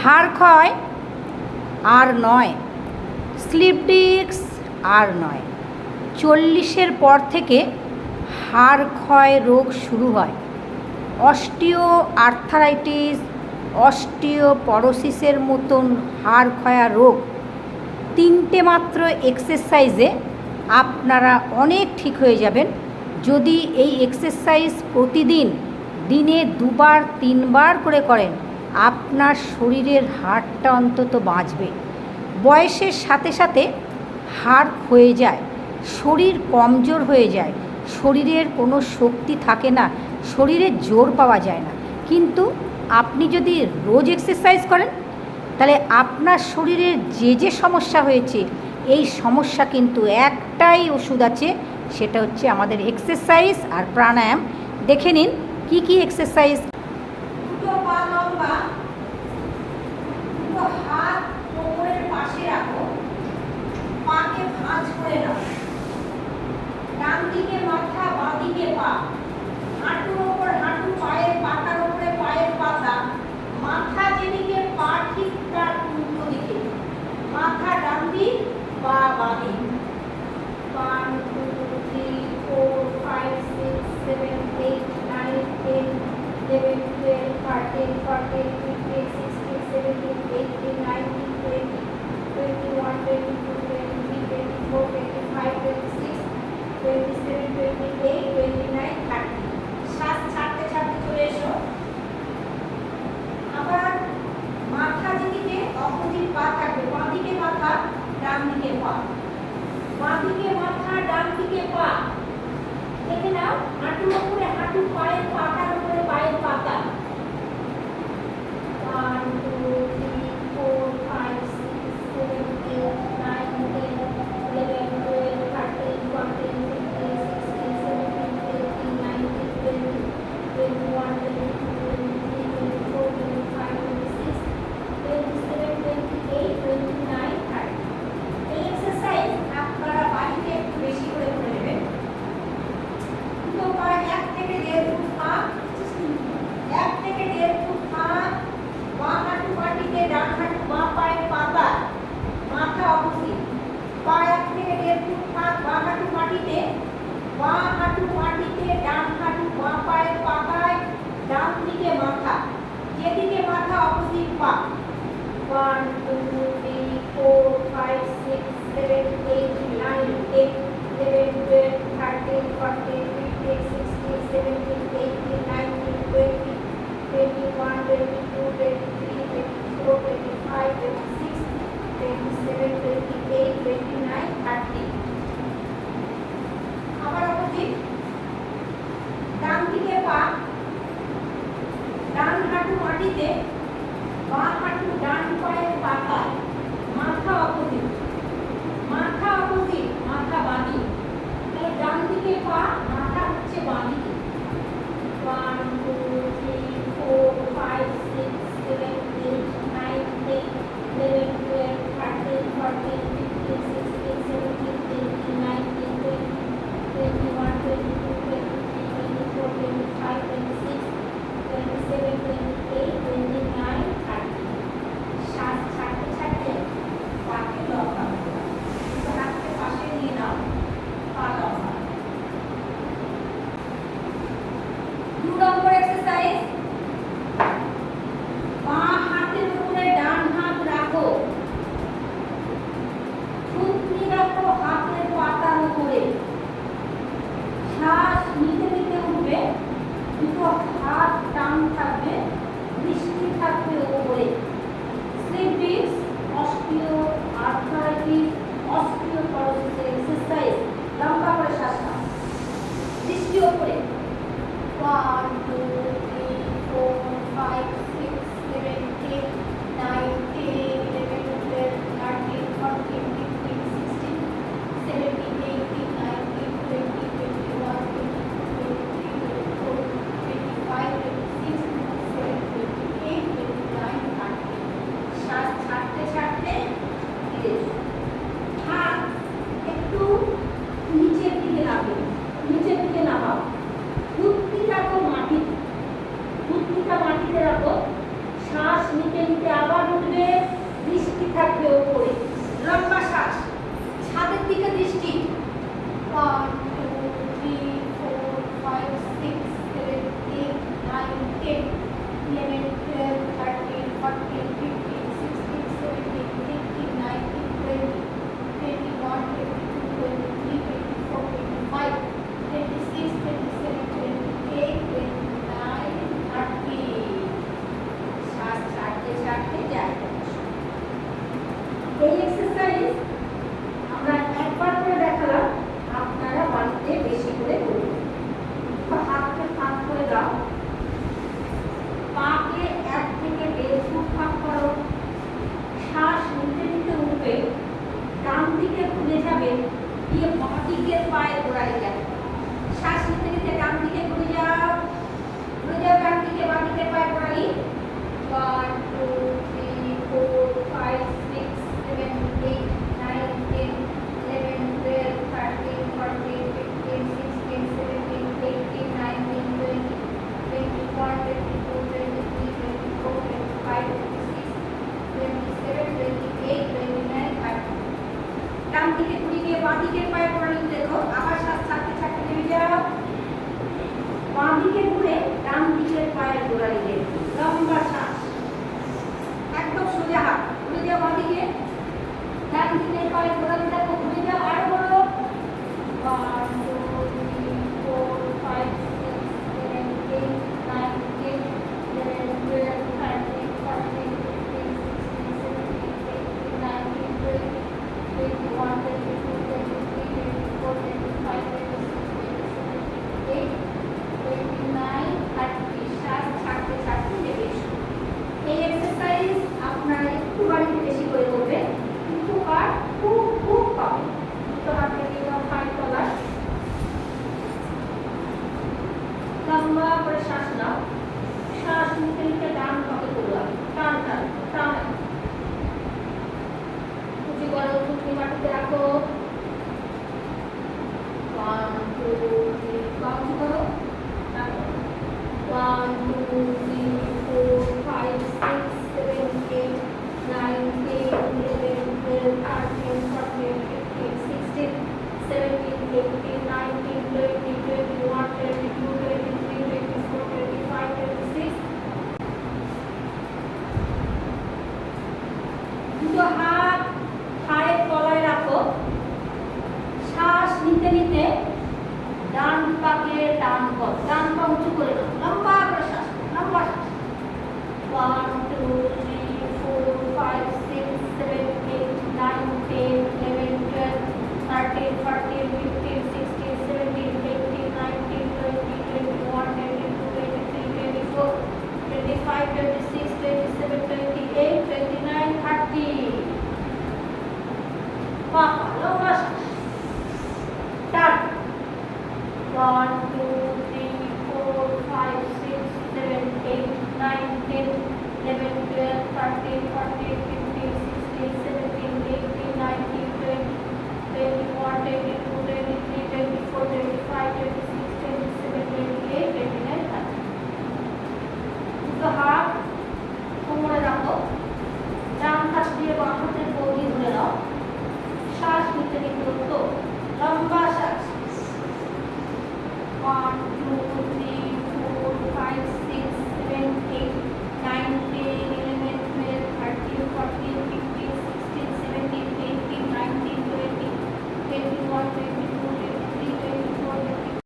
হাড় ক্ষয় আর নয়, স্লিপ ডিস্ক আর নয়। 40-এর পর থেকে হাড় ক্ষয় রোগ শুরু হয়। অস্টিও আর্থারাইটিস, অস্টিওপরোসিসের মতন হাড় ক্ষয়া রোগ 3টে মাত্র এক্সারসাইজে আপনারা অনেক ঠিক হয়ে যাবেন। যদি এই এক্সারসাইজ প্রতিদিন দিনে 2-3বার করে করেন, আপনার শরীরের হাড়টা অন্তত বাঁচবে। বয়সের সাথে সাথে হাড় ক্ষয়ে যায়, শরীর কমজোর হয়ে যায়, শরীরের কোনো শক্তি থাকে না, শরীরে জোর পাওয়া যায় না। কিন্তু আপনি যদি রোজ এক্সারসাইজ করেন, তাহলে আপনার শরীরের যে সমস্যা হয়েছে, এই সমস্যা কিন্তু একটাই ওষুধ আছে, সেটা হচ্ছে আমাদের এক্সারসাইজ আর প্রাণায়াম। দেখে নিন কি কি এক্সারসাইজ। দুটো পা লম্বা, দুটো হাত কোমরের পাশে রাখো, পাকে ভাঁজ করে নাও। ডান দিকে মাথা, বাঁ দিকে পা, হাঁটুর ওপর হাঁটু, পায়ের পাতার উপরে পায়ের পাতা, মাথা যেদিকে পা ঠিক তার উল্টো দিকে, মাথা ডান দিক, পা বাঁ দিক। 1 2 3 4 5 6 7 8 9 10 11 12 13 14 15 16 17 18 19 20 21 22 23 24 25 26 27 28 29 30। শ্বাস ছাড়তে ছাড়তে চলে এসো। আবার মাথা যেদিকে অপোজিট পা থাকবে, বাঁ দিকে মাথা, ডান দিকে পা, বাঁ দিকে মাথা, ডান দিকে পা। দেখে নাও, হাঁটুর উপরে হাঁটু, পায়ের পাতার উপরে পায়ের পাতা। 1 2 3 4 5 6 7 8 9 10 11 12 13 14 15 16 17 18 19 20 21 22 23 24 25 26 27 28 29 30। এই এক্সারসাইজ আপনারা বাড়িতে একটু বেশি করে করে নেবেন। দুটো পা 1 থেকে 1.5 ফুট ফাঁক, 1 থেকে 1.5 ফুট ফাঁক, বাঁ হাঁটু মাটিতে, ডান হাঁটু বাঁ পায়ের পাতা, মাথা অপোজিট। পা 1 থেকে 1.5 ফুট ফাঁক, বাঁ হাঁটু মাটিতে, বাঁ হাঁটু মাটিতে, ডান হাঁটু বাঁ পায়ের পাতায়, ডান দিকে মাথা, যেদিকে মাথা অপোজিট পা। 1 2 3 4 5 6 7 8 9 10 11 12 13 14 15 16 17 18 19 20 21 22 23 24 25 26 27 28 29 30। আবার অপোজিট। ডান দিকে পা, ডান হাঁটু মাটিতে, বাঁ হাঁটু ডান পায়ের পাতায়, মাথা অপোজিট, মাথা অপোজিট, মাথা বাঁ দিকে। তাহলে ডান দিকে পা, মাথা হচ্ছে বাঁ দিকে। দুটো হাত ঘাড়ের তলায় রাখো। শ্বাস নিতে নিতে ডান পাকে টান কর, ডান পা উঁচু করে নাও, লম্বা করে শ্বাস নাও, লম্বা শ্বাস। 1 2